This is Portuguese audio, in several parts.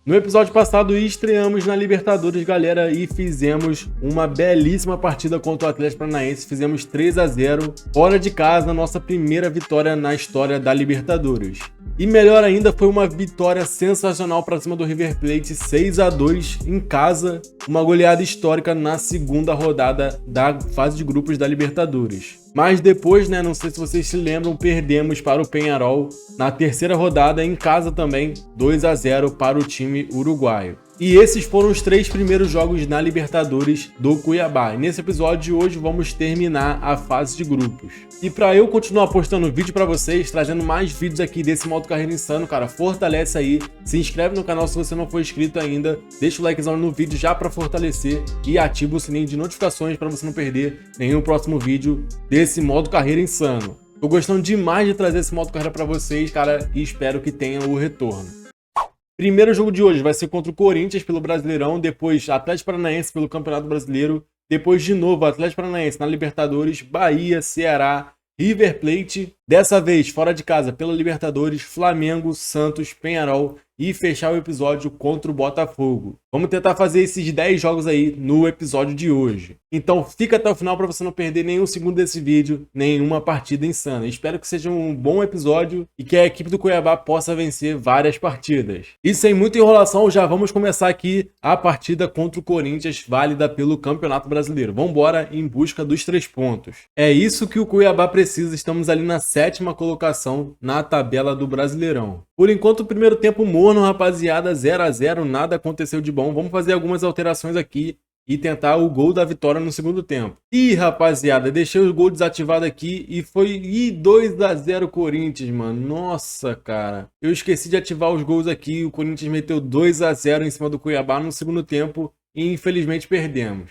No episódio passado estreamos na Libertadores, galera, e fizemos uma belíssima partida contra o Atlético Paranaense. Fizemos 3-0 fora de casa, nossa primeira vitória na história da Libertadores. E melhor ainda, foi uma vitória sensacional para cima do River Plate, 6-2 em casa, uma goleada histórica na segunda rodada da fase de grupos da Libertadores. Mas depois, né, não sei se vocês se lembram, perdemos para o Peñarol na terceira rodada em casa também, 2-0 para o time uruguaio. E esses foram os 3 primeiros jogos na Libertadores do Cuiabá. E nesse episódio de hoje vamos terminar a fase de grupos. E para eu continuar postando vídeo para vocês, trazendo mais vídeos aqui desse modo carreira insano, cara, fortalece aí, se inscreve no canal se você não for inscrito ainda, deixa o likezão no vídeo já para fortalecer e ativa o sininho de notificações para você não perder nenhum próximo vídeo desse modo carreira insano. Tô gostando demais de trazer esse modo carreira para vocês, cara, e espero que tenha o retorno. Primeiro jogo de hoje vai ser contra o Corinthians pelo Brasileirão, depois Atlético Paranaense pelo Campeonato Brasileiro, depois de novo Atlético Paranaense na Libertadores, Bahia, Ceará, River Plate, dessa vez fora de casa pela Libertadores, Flamengo, Santos, Peñarol e fechar o episódio contra o Botafogo. Vamos tentar fazer esses 10 jogos aí no episódio de hoje. Então fica até o final para você não perder nenhum segundo desse vídeo, nenhuma partida insana. Espero que seja um bom episódio e que a equipe do Cuiabá possa vencer várias partidas. E sem muita enrolação, já vamos começar aqui a partida contra o Corinthians, válida pelo Campeonato Brasileiro. Vamos embora em busca dos 3 pontos. É isso que o Cuiabá precisa, estamos ali na 7ª colocação na tabela do Brasileirão. Por enquanto o primeiro tempo morno, rapaziada, 0-0, nada aconteceu de bom. Vamos fazer algumas alterações aqui e tentar o gol da vitória no segundo tempo. Ih, rapaziada, deixei o gol desativado aqui e foi 2-0 Corinthians, mano. Nossa, cara. Eu esqueci de ativar os gols aqui. O Corinthians meteu 2-0 em cima do Cuiabá no segundo tempo e infelizmente perdemos.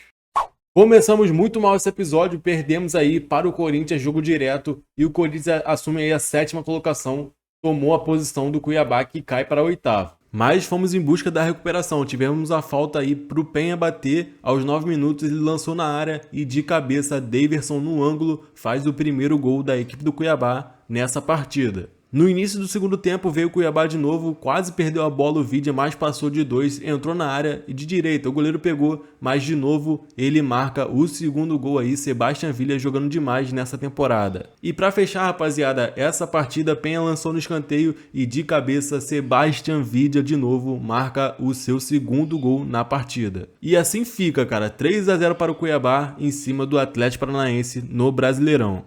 Começamos muito mal esse episódio, perdemos aí para o Corinthians, jogo direto, e o Corinthians assume aí a 7ª colocação, tomou a posição do Cuiabá que cai para a 8ª. Mas fomos em busca da recuperação, tivemos a falta aí para o Penha bater, aos 9 minutos ele lançou na área e de cabeça Daverson no ângulo faz o primeiro gol da equipe do Cuiabá nessa partida. No início do segundo tempo veio o Cuiabá de novo, quase perdeu a bola, o Vidia mas passou de 2, entrou na área e de direita o goleiro pegou, mas de novo ele marca o segundo gol aí, Sebastião Villa jogando demais nessa temporada. E para fechar, rapaziada, essa partida Penha lançou no escanteio e de cabeça Sebastião Villa de novo marca o seu segundo gol na partida. E assim fica, cara, 3-0 para o Cuiabá em cima do Atlético Paranaense no Brasileirão.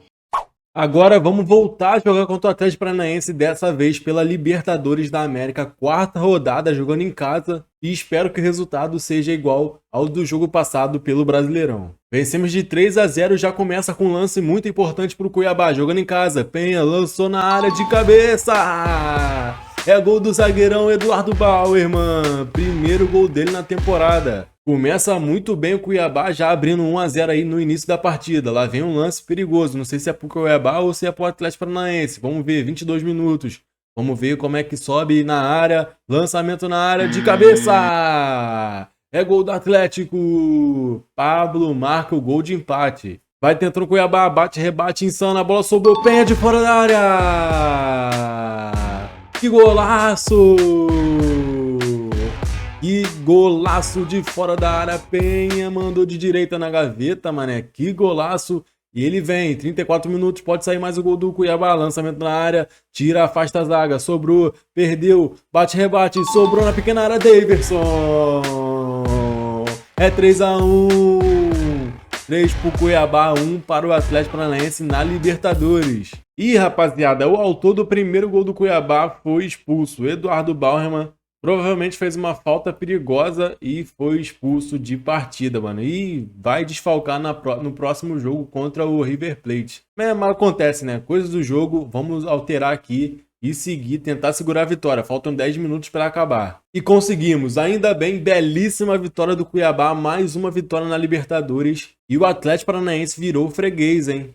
Agora vamos voltar a jogar contra o Atlético Paranaense, dessa vez pela Libertadores da América, 4ª rodada jogando em casa, e espero que o resultado seja igual ao do jogo passado pelo Brasileirão. Vencemos de 3-0, já começa com um lance muito importante para o Cuiabá, jogando em casa, Penha lançou na área de cabeça! É gol do zagueirão Eduardo Bauer, mano, primeiro gol dele na temporada. Começa muito bem o Cuiabá, já abrindo 1-0 aí no início da partida. Lá vem um lance perigoso, não sei se é pro Cuiabá ou se é pro Atlético Paranaense. Vamos ver, 22 minutos. Vamos ver como é que sobe na área. Lançamento na área de cabeça! É gol do Atlético! Pablo marca o gol de empate. Vai tentando o Cuiabá, bate, rebate, insano. A bola sobrou, Penha de fora da área! Que golaço! Que golaço de fora da área, Penha mandou de direita na gaveta, mané, que golaço. E ele vem, 34 minutos, pode sair mais o gol do Cuiabá, lançamento na área, tira, afasta a zaga, sobrou, perdeu, bate, rebate, sobrou na pequena área, Daverson. É 3-1, 3 pro Cuiabá, 1 para o Atlético Paranaense na Libertadores. E rapaziada, o autor do primeiro gol do Cuiabá foi expulso, Eduardo Bauerman. Provavelmente fez uma falta perigosa e foi expulso de partida, mano. E vai desfalcar no próximo jogo contra o River Plate. Mas acontece, né? Coisas do jogo, vamos alterar aqui e seguir, tentar segurar a vitória. Faltam 10 minutos para acabar. E conseguimos, ainda bem, belíssima vitória do Cuiabá, mais uma vitória na Libertadores. E o Atlético Paranaense virou freguês, hein?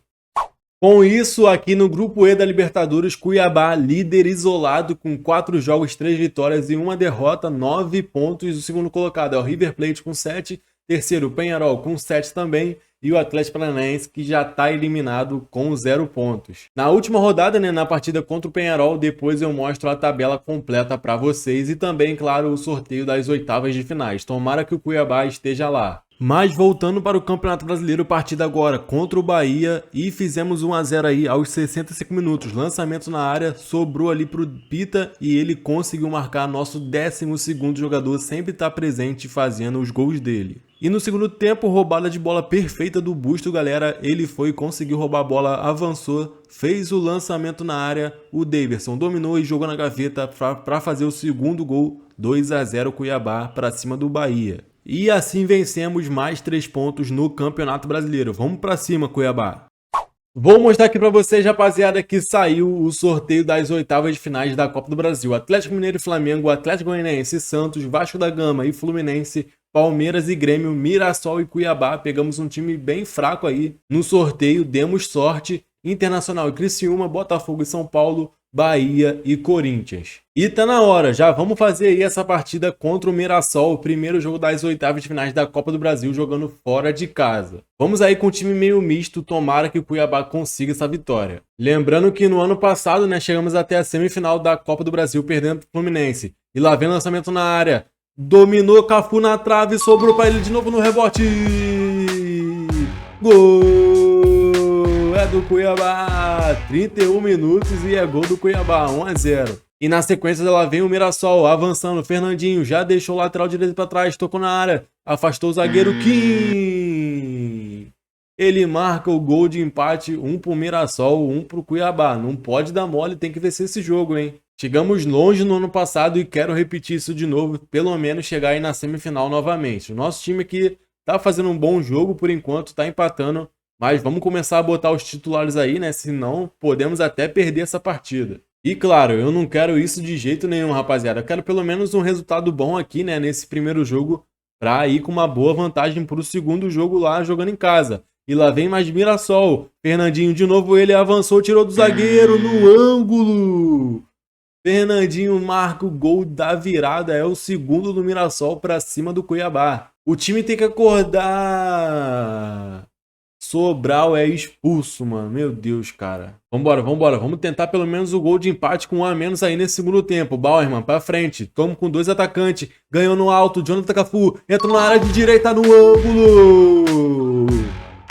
Com isso, aqui no Grupo E da Libertadores, Cuiabá, líder isolado com 4 jogos, 3 vitórias e 1 derrota, 9 pontos. O segundo colocado é o River Plate com 7, Terceiro, o Penharol com 7 também. E o Atlético Paranaense, que já está eliminado com 0 pontos. Na última rodada, né, na partida contra o Penharol, depois eu mostro a tabela completa para vocês e também, claro, o sorteio das oitavas de finais. Tomara que o Cuiabá esteja lá. Mas voltando para o Campeonato Brasileiro, partida agora contra o Bahia e fizemos 1 a 0 aí aos 65 minutos. Lançamento na área, sobrou ali para o Pita e ele conseguiu marcar nosso 12º jogador, sempre está presente fazendo os gols dele. E no segundo tempo, roubada de bola perfeita do Busto, galera. Ele foi, conseguiu roubar a bola, avançou, fez o lançamento na área. O Daverson dominou e jogou na gaveta para fazer o segundo gol. 2 a 0 Cuiabá para cima do Bahia. E assim vencemos mais 3 pontos no Campeonato Brasileiro. Vamos para cima, Cuiabá. Vou mostrar aqui para vocês, rapaziada, que saiu o sorteio das oitavas de finais da Copa do Brasil. Atlético Mineiro e Flamengo, Atlético Goianiense, Santos, Vasco da Gama e Fluminense, Palmeiras e Grêmio, Mirassol e Cuiabá. Pegamos um time bem fraco aí no sorteio, demos sorte. Internacional e Criciúma, Botafogo e São Paulo, Bahia e Corinthians. E tá na hora, já vamos fazer aí essa partida contra o Mirassol, o primeiro jogo das oitavas de finais da Copa do Brasil, jogando fora de casa. Vamos aí com um time meio misto, tomara que o Cuiabá consiga essa vitória. Lembrando que no ano passado, né, chegamos até a semifinal da Copa do Brasil, perdendo pro Fluminense. E lá vem lançamento na área, dominou Cafu na trave, sobrou para ele de novo no rebote. Gol! É do Cuiabá, 31 minutos e é gol do Cuiabá, 1 a 0. E na sequência dela vem o Mirassol, avançando, Fernandinho já deixou o lateral direito para trás, tocou na área, afastou o zagueiro Kim. Ele marca o gol de empate, um pro Mirassol, um pro Cuiabá. Não pode dar mole, tem que vencer esse jogo, hein? Chegamos longe no ano passado e quero repetir isso de novo, pelo menos chegar aí na semifinal novamente. O nosso time aqui tá fazendo um bom jogo por enquanto, tá empatando. Mas vamos começar a botar os titulares aí, né? Senão podemos até perder essa partida. E claro, eu não quero isso de jeito nenhum, rapaziada. Eu quero pelo menos um resultado bom aqui, né? Nesse primeiro jogo, pra ir com uma boa vantagem pro segundo jogo lá, jogando em casa. E lá vem mais Mirassol. Fernandinho de novo, ele avançou, tirou do zagueiro no ângulo. Fernandinho marca o gol da virada. É o segundo do Mirassol pra cima do Cuiabá. O time tem que acordar. Sobral é expulso, mano. Meu Deus, cara. Vambora, vambora. Vamos tentar pelo menos o gol de empate com um a menos aí nesse segundo tempo. Bauerman pra frente. Toma com 2 atacantes. Ganhou no alto. Jonathan Cafu. Entra na área de direita no ângulo.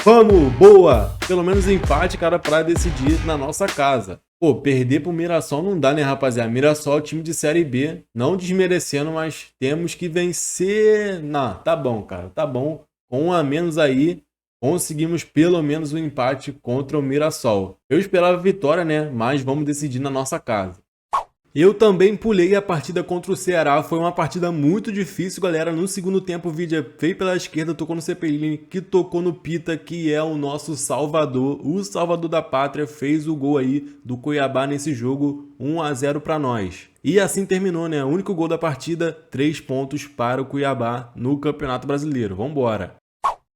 Vamos, boa. Pelo menos empate, cara, pra decidir na nossa casa. Pô, perder pro Mirassol não dá, né, rapaziada? Mirassol é time de Série B. Não desmerecendo, mas temos que vencer. Não, tá bom, cara. Tá bom. Com um a menos aí. Conseguimos pelo menos um empate contra o Mirassol. Eu esperava vitória, né? Mas vamos decidir na nossa casa. Eu também pulei a partida contra o Ceará. Foi uma partida muito difícil, galera. No segundo tempo, o Vidia veio pela esquerda, tocou no Cepelini, que tocou no Pita, que é o nosso salvador. O salvador da pátria fez o gol aí do Cuiabá nesse jogo, 1 a 0 para nós. E assim terminou, né? O único gol da partida, 3 pontos para o Cuiabá no Campeonato Brasileiro. Vambora!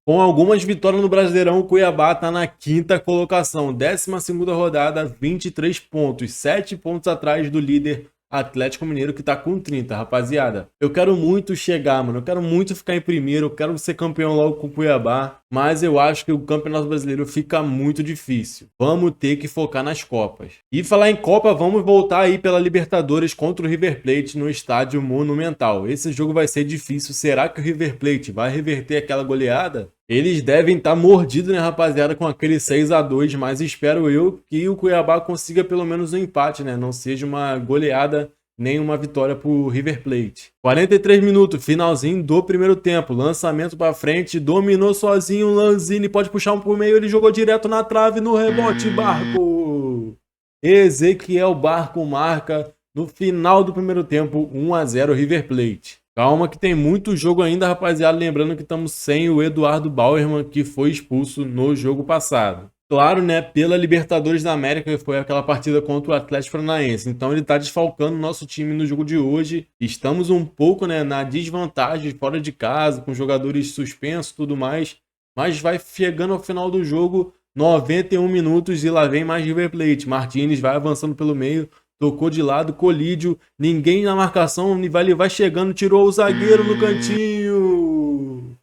Com algumas vitórias no Brasileirão, o Cuiabá está na 5ª colocação, 12ª rodada, 23 pontos, 7 pontos atrás do líder Atlético Mineiro, que está com 30, rapaziada. Eu quero muito chegar, mano, eu quero muito ficar em primeiro, eu quero ser campeão logo com o Cuiabá, mas eu acho que o Campeonato Brasileiro fica muito difícil. Vamos ter que focar nas Copas. E falar em Copa, vamos voltar aí pela Libertadores contra o River Plate no Estádio Monumental. Esse jogo vai ser difícil. Será que o River Plate vai reverter aquela goleada? Eles devem estar mordidos, né, rapaziada, com aquele 6 a 2, mas espero eu que o Cuiabá consiga pelo menos um empate, né? Não seja uma goleada nem uma vitória pro River Plate. 43 minutos, finalzinho do primeiro tempo. Lançamento para frente, dominou sozinho o Lanzini, pode puxar um por meio, ele jogou direto na trave, no rebote, Barco. Ezequiel Barco marca no final do primeiro tempo, 1 a 0 River Plate. Calma que tem muito jogo ainda, rapaziada. Lembrando que estamos sem o Eduardo Bauerman, que foi expulso no jogo passado. Claro, né, pela Libertadores da América, que foi aquela partida contra o Atlético Paranaense. Então ele está desfalcando o nosso time no jogo de hoje. Estamos um pouco, né, na desvantagem fora de casa, com jogadores suspensos e tudo mais. Mas vai chegando ao final do jogo, 91 minutos e lá vem mais River Plate. Martínez vai avançando pelo meio. Tocou de lado, Colídio, ninguém na marcação, ele vai chegando, tirou o zagueiro no cantinho.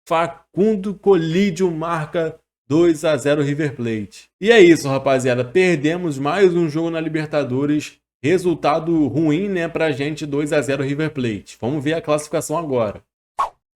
Facundo Colídio marca 2 a 0 River Plate. E é isso, rapaziada. Perdemos mais um jogo na Libertadores. Resultado ruim, né, pra gente, 2 a 0 River Plate. Vamos ver a classificação agora.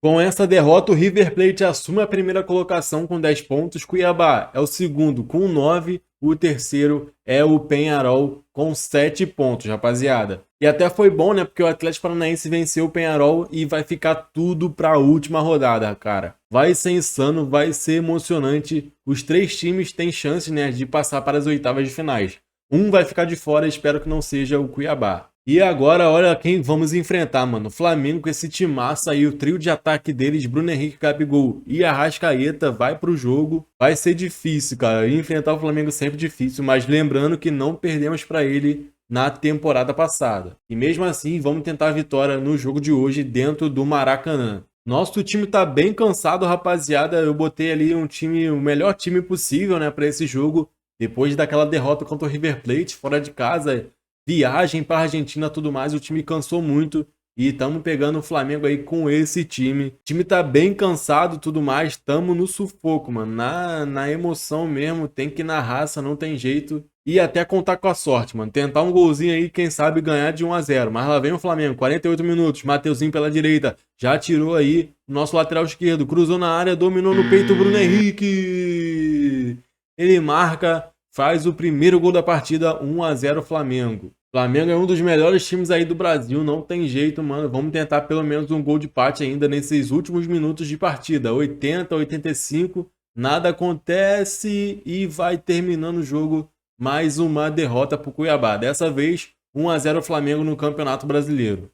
Com essa derrota, o River Plate assume a primeira colocação com 10 pontos. Cuiabá é o segundo com 9. O terceiro é o Peñarol com 7 pontos, rapaziada. E até foi bom, né? Porque o Atlético Paranaense venceu o Peñarol e vai ficar tudo para a última rodada, cara. Vai ser insano, vai ser emocionante. Os 3 times têm chances, né, de passar para as oitavas de finais. Um vai ficar de fora, espero que não seja o Cuiabá. E agora, olha quem vamos enfrentar, mano. Flamengo com esse timaço aí, o trio de ataque deles, Bruno Henrique, Gabigol e Arrascaeta, vai pro jogo. Vai ser difícil, cara. Enfrentar o Flamengo sempre difícil, mas lembrando que não perdemos para ele na temporada passada. E mesmo assim, vamos tentar a vitória no jogo de hoje dentro do Maracanã. Nosso time tá bem cansado, rapaziada. Eu botei ali um time, o melhor time possível, né, para esse jogo. Depois daquela derrota contra o River Plate, fora de casa, viagem para a Argentina, tudo mais, o time cansou muito e estamos pegando o Flamengo aí com esse time. O time tá bem cansado, tudo mais, estamos no sufoco, mano, na emoção mesmo, tem que ir na raça, não tem jeito. E até contar com a sorte, mano, tentar um golzinho aí, quem sabe ganhar de 1 a 0. Mas lá vem o Flamengo, 48 minutos, Mateuzinho pela direita, já tirou aí o nosso lateral esquerdo, cruzou na área, dominou no peito o Bruno Henrique. Ele marca, faz o primeiro gol da partida, 1 a 0 Flamengo. Flamengo é um dos melhores times aí do Brasil, não tem jeito, mano. Vamos tentar pelo menos um gol de empate ainda nesses últimos minutos de partida. 80, 85, nada acontece e vai terminando o jogo. Mais uma derrota pro Cuiabá. Dessa vez, 1 a 0 Flamengo no Campeonato Brasileiro.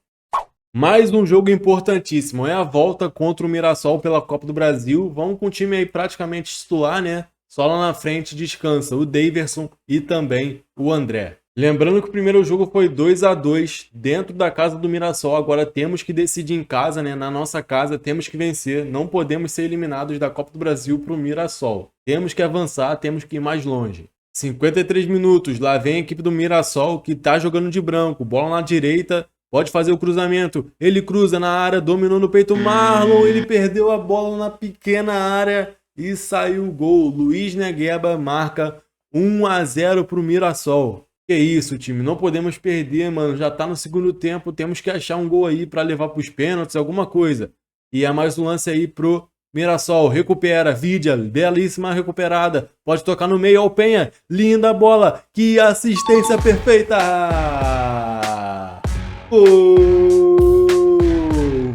Mais um jogo importantíssimo, é a volta contra o Mirassol pela Copa do Brasil. Vamos com o time aí praticamente titular, né? Só lá na frente descansa o Daverson e também o André. Lembrando que o primeiro jogo foi 2 a 2 dentro da casa do Mirassol. Agora temos que decidir em casa, né? Na nossa casa, temos que vencer. Não podemos ser eliminados da Copa do Brasil para o Mirassol. Temos que avançar, temos que ir mais longe. 53 minutos, lá vem a equipe do Mirassol que tá jogando de branco. Bola na direita, pode fazer o cruzamento. Ele cruza na área, dominou no peito Marlon. Ele perdeu a bola na pequena área. E saiu o gol. Luiz Negueba marca 1 a 0 pro Mirassol. Que isso, time. Não podemos perder, mano. Já tá no segundo tempo. Temos que achar um gol aí pra levar pros pênaltis, alguma coisa. E é mais um lance aí pro Mirassol. Recupera. Vidia. Belíssima recuperada. Pode tocar no meio ao Penha. Linda bola. Que assistência perfeita.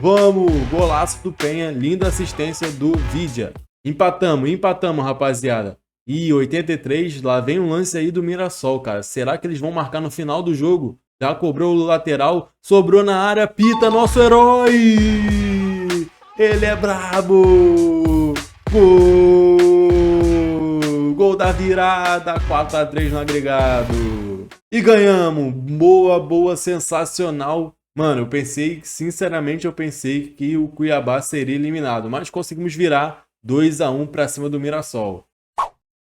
Vamos. Golaço do Penha. Linda assistência do Vidia. Empatamos, rapaziada. E 83, lá vem um lance aí do Mirassol, cara. Será que eles vão marcar no final do jogo? Já cobrou o lateral, sobrou na área, pita nosso herói! Ele é brabo! Gol! Gol da virada, 4 a 3 no agregado. E ganhamos! Boa, sensacional. Mano, eu pensei, sinceramente, que o Cuiabá seria eliminado, mas conseguimos virar 2 a 1 para cima do Mirassol.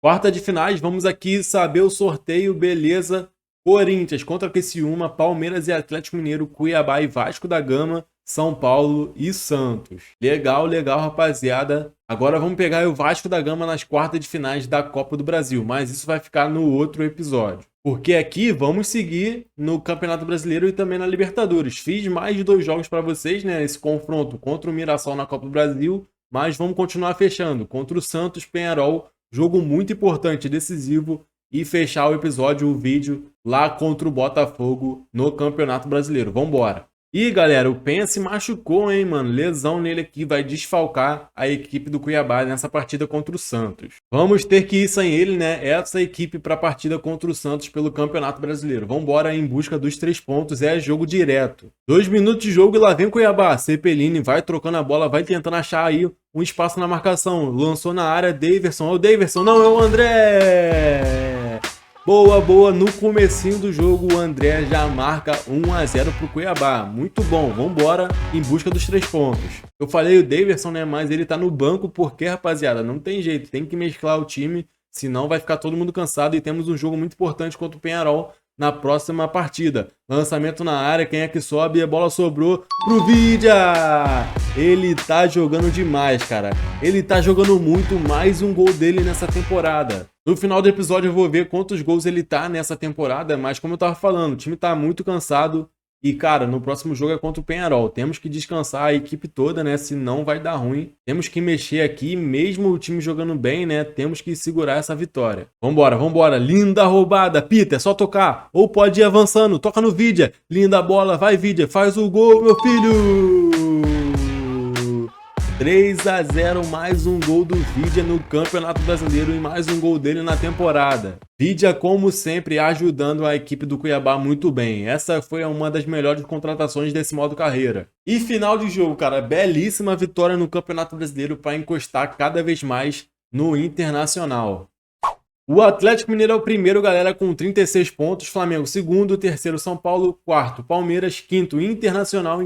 Quarta de finais, vamos aqui saber o sorteio, beleza? Corinthians contra Criciúma, Palmeiras e Atlético Mineiro, Cuiabá e Vasco da Gama, São Paulo e Santos. Legal, rapaziada. Agora vamos pegar o Vasco da Gama nas quartas de finais da Copa do Brasil, mas isso vai ficar no outro episódio. Porque aqui vamos seguir no Campeonato Brasileiro e também na Libertadores. Fiz mais de 2 jogos para vocês, né? Esse confronto contra o Mirassol na Copa do Brasil. Mas vamos continuar fechando contra o Santos Peñarol, jogo muito importante, decisivo, e fechar o episódio, o vídeo, lá contra o Botafogo no Campeonato Brasileiro. Vambora! E galera, o Penha se machucou, hein, mano? Lesão nele aqui, vai desfalcar a equipe do Cuiabá nessa partida contra o Santos. Vamos ter que ir sem ele, né? Essa equipe para a partida contra o Santos pelo Campeonato Brasileiro. Vambora em busca dos 3 pontos, é jogo direto. 2 minutos de jogo e lá vem o Cuiabá. Cepelini vai trocando a bola, vai tentando achar aí um espaço na marcação. Lançou na área, Daverson. É o Daverson, não, é o André! Boa, no comecinho do jogo o André já marca 1 a 0 pro Cuiabá. Muito bom, vambora em busca dos 3 pontos. Eu falei o Daverson, né, mas ele tá no banco porque, rapaziada, não tem jeito, tem que mesclar o time, senão vai ficar todo mundo cansado e temos um jogo muito importante contra o Peñarol na próxima partida. Lançamento na área, quem é que sobe? A bola sobrou pro Vidia! Ele tá jogando demais, cara. Ele tá jogando muito, mais um gol dele nessa temporada. No final do episódio eu vou ver quantos gols ele tá nessa temporada, mas como eu tava falando, o time tá muito cansado. E, cara, no próximo jogo é contra o Peñarol. Temos que descansar a equipe toda, né? Senão vai dar ruim. Temos que mexer aqui, mesmo o time jogando bem, né? Temos que segurar essa vitória. Vambora, vambora. Linda roubada. Peter, é só tocar. Ou pode ir avançando. Toca no Vidia. Linda bola. Vai, Vidia. Faz o gol, meu filho. 3-0, mais um gol do Vidia no Campeonato Brasileiro e mais um gol dele na temporada. Vidia, como sempre, ajudando a equipe do Cuiabá muito bem. Essa foi uma das melhores contratações desse modo carreira. E final de jogo, cara, belíssima vitória no Campeonato Brasileiro para encostar cada vez mais no Internacional. O Atlético Mineiro é o primeiro, galera, com 36 pontos. Flamengo, segundo. Terceiro, São Paulo. Quarto, Palmeiras. Quinto, Internacional.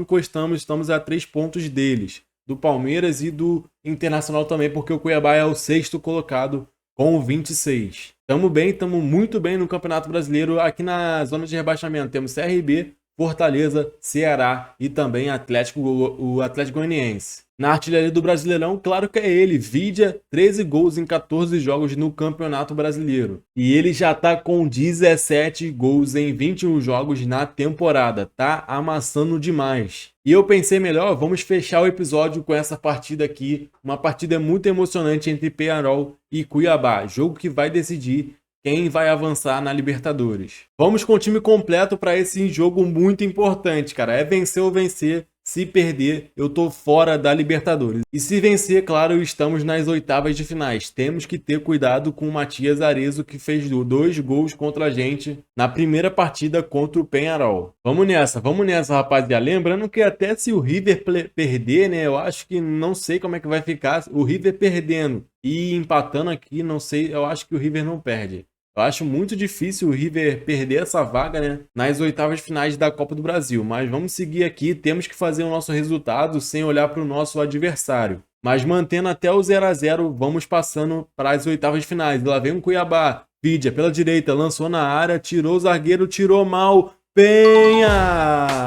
Estamos a 3 pontos deles. Do Palmeiras e do Internacional também, porque o Cuiabá é o sexto colocado com 26. Tamo bem, tamo muito bem no Campeonato Brasileiro. Aqui na zona de rebaixamento temos CRB, Fortaleza, Ceará e também o Atlético Goianiense. Na artilharia do Brasileirão, claro que é ele, Vidia, 13 gols em 14 jogos no Campeonato Brasileiro. E ele já tá com 17 gols em 21 jogos na temporada, tá amassando demais. E eu pensei melhor, vamos fechar o episódio com essa partida aqui, uma partida muito emocionante entre Peñarol e Cuiabá, jogo que vai decidir quem vai avançar na Libertadores. Vamos com o time completo para esse jogo muito importante, cara, é vencer ou vencer. Se perder, eu tô fora da Libertadores. E se vencer, claro, estamos nas oitavas de finais. Temos que ter cuidado com o Matias Arezzo, que fez 2 gols contra a gente na primeira partida contra o Peñarol. Vamos nessa, rapaziada. Lembrando que até se o River perder, né, eu acho que não sei como é que vai ficar. O River perdendo e empatando aqui, não sei, eu acho que o River não perde. Eu acho muito difícil o River perder essa vaga, né, nas oitavas de finais da Copa do Brasil. Mas vamos seguir aqui, temos que fazer o nosso resultado sem olhar para o nosso adversário. Mas mantendo até o 0-0, vamos passando para as oitavas de finais. Lá vem o Cuiabá, Vidia pela direita, lançou na área, tirou o zagueiro, tirou mal, Penha!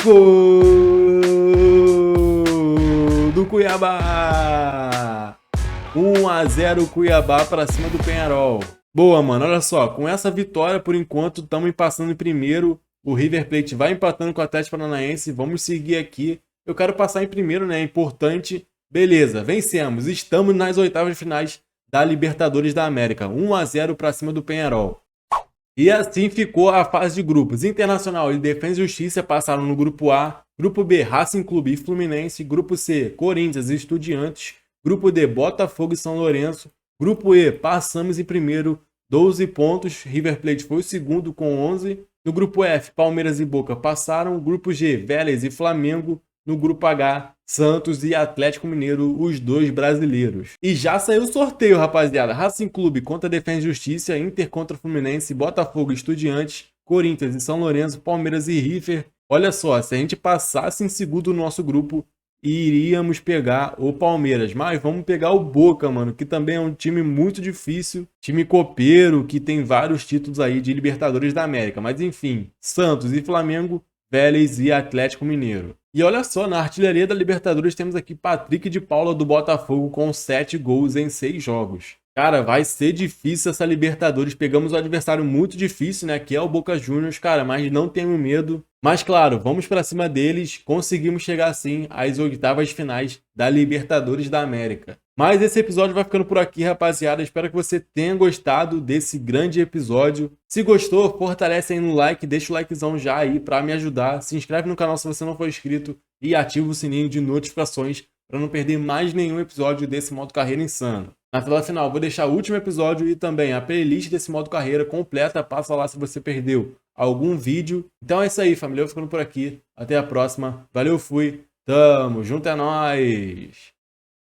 Gol do Cuiabá! 1-0 Cuiabá para cima do Peñarol. Boa, mano, olha só, com essa vitória, por enquanto, estamos passando em primeiro, o River Plate vai empatando com o Atlético Paranaense, vamos seguir aqui, eu quero passar em primeiro, né, é importante, beleza, vencemos, estamos nas oitavas de finais da Libertadores da América, 1-0 para cima do Peñarol. E assim ficou a fase de grupos. Internacional e Defensa e Justiça passaram no grupo A, grupo B, Racing Clube e Fluminense, grupo C, Corinthians e Estudiantes, grupo D, Botafogo e São Lourenço, grupo E, passamos em primeiro, 12 pontos, River Plate foi o segundo com 11. No grupo F, Palmeiras e Boca passaram. Grupo G, Vélez e Flamengo. No grupo H, Santos e Atlético Mineiro, os 2 brasileiros. E já saiu o sorteio, rapaziada. Racing Clube contra Defensa e Justiça, Inter contra Fluminense, Botafogo e Estudiantes, Corinthians e São Lourenço, Palmeiras e River. Olha só, se a gente passasse em segundo no nosso grupo, iríamos pegar o Palmeiras, mas vamos pegar o Boca, mano, que também é um time muito difícil, time copeiro, que tem vários títulos aí de Libertadores da América, mas enfim, Santos e Flamengo, Vélez e Atlético Mineiro. E olha só, na artilharia da Libertadores temos aqui Patrick de Paula do Botafogo com 7 gols em 6 jogos. Cara, vai ser difícil essa Libertadores. Pegamos um adversário muito difícil, né? Que é o Boca Juniors, cara, mas não tenho medo. Mas claro, vamos pra cima deles. Conseguimos chegar assim às oitavas finais da Libertadores da América. Mas esse episódio vai ficando por aqui, rapaziada. Espero que você tenha gostado desse grande episódio. Se gostou, fortalece aí no like, deixa o likezão já aí pra me ajudar. Se inscreve no canal se você não for inscrito e ativa o sininho de notificações para não perder mais nenhum episódio desse modo carreira insano. Na tela final, vou deixar o último episódio e também a playlist desse modo carreira completa. Passa lá se você perdeu algum vídeo. Então é isso aí, família. Eu ficando por aqui. Até a próxima. Valeu, fui. Tamo junto, é nóis.